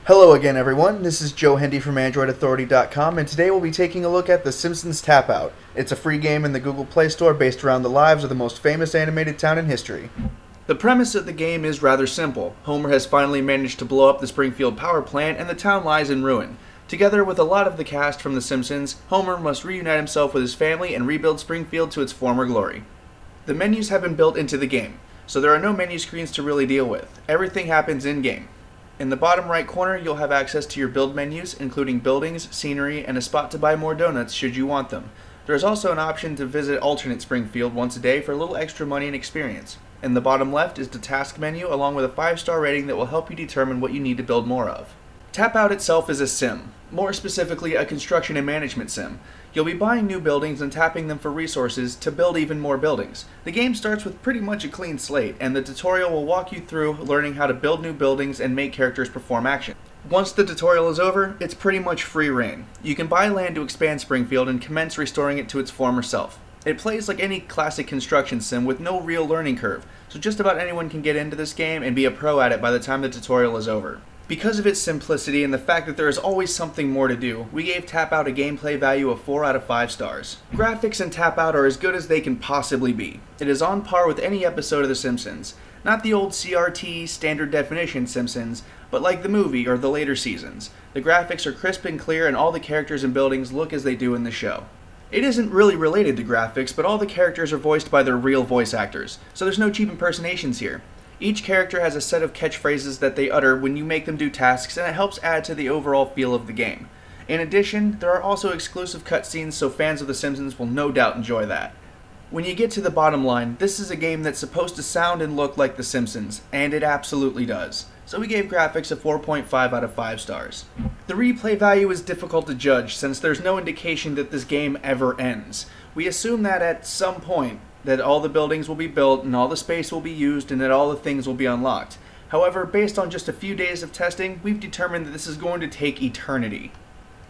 Hello again, everyone. This is Joe Hendy from AndroidAuthority.com, and today we'll be taking a look at The Simpsons Tap Out. It's a free game in the Google Play Store based around the lives of the most famous animated town in history. The premise of the game is rather simple. Homer has finally managed to blow up the Springfield power plant, and the town lies in ruin. Together with a lot of the cast from The Simpsons, Homer must reunite himself with his family and rebuild Springfield to its former glory. The menus have been built into the game, so there are no menu screens to really deal with. Everything happens in-game. In the bottom right corner, you'll have access to your build menus, including buildings, scenery, and a spot to buy more donuts should you want them. There is also an option to visit alternate Springfield once a day for a little extra money and experience. In the bottom left is the task menu, along with a 5-star rating that will help you determine what you need to build more of. Tap Out itself is a sim, more specifically a construction and management sim. You'll be buying new buildings and tapping them for resources to build even more buildings. The game starts with pretty much a clean slate, and the tutorial will walk you through learning how to build new buildings and make characters perform action. Once the tutorial is over, it's pretty much free reign. You can buy land to expand Springfield and commence restoring it to its former self. It plays like any classic construction sim with no real learning curve, so just about anyone can get into this game and be a pro at it by the time the tutorial is over. Because of its simplicity and the fact that there is always something more to do, we gave Tap Out a gameplay value of 4 out of 5 stars. Graphics in Tap Out are as good as they can possibly be. It is on par with any episode of The Simpsons. Not the old CRT, standard definition Simpsons, but like the movie or the later seasons. The graphics are crisp and clear, and all the characters and buildings look as they do in the show. It isn't really related to graphics, but all the characters are voiced by their real voice actors, so there's no cheap impersonations here. Each character has a set of catchphrases that they utter when you make them do tasks, and it helps add to the overall feel of the game. In addition, there are also exclusive cutscenes, so fans of The Simpsons will no doubt enjoy that. When you get to the bottom line, this is a game that's supposed to sound and look like The Simpsons, and it absolutely does. So we gave graphics a 4.5 out of 5 stars. The replay value is difficult to judge since there's no indication that this game ever ends. We assume that at some point, that all the buildings will be built and all the space will be used and that all the things will be unlocked. However, based on just a few days of testing, we've determined that this is going to take eternity.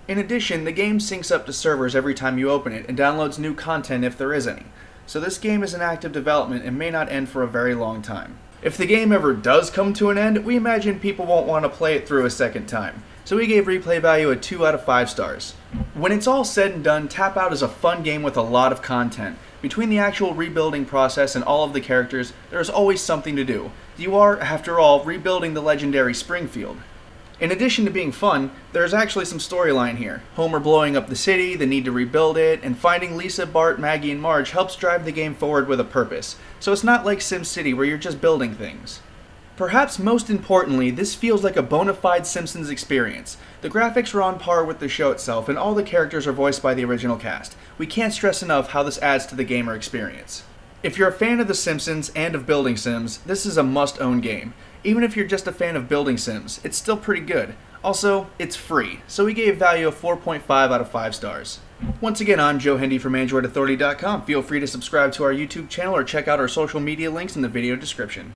In addition, the game syncs up to servers every time you open it and downloads new content if there is any. So this game is in active development and may not end for a very long time. If the game ever does come to an end, we imagine people won't want to play it through a second time. So we gave replay value a 2 out of 5 stars. When it's all said and done, Tap Out is a fun game with a lot of content. Between the actual rebuilding process and all of the characters, there is always something to do. You are, after all, rebuilding the legendary Springfield. In addition to being fun, there is actually some storyline here. Homer blowing up the city, the need to rebuild it, and finding Lisa, Bart, Maggie, and Marge helps drive the game forward with a purpose. So it's not like SimCity where you're just building things. Perhaps most importantly, this feels like a bona fide Simpsons experience. The graphics are on par with the show itself, and all the characters are voiced by the original cast. We can't stress enough how this adds to the gamer experience. If you're a fan of The Simpsons and of building sims, this is a must-own game. Even if you're just a fan of building sims, it's still pretty good. Also, it's free, so we gave value a 4.5 out of 5 stars. Once again, I'm Joe Hendy from AndroidAuthority.com. Feel free to subscribe to our YouTube channel or check out our social media links in the video description.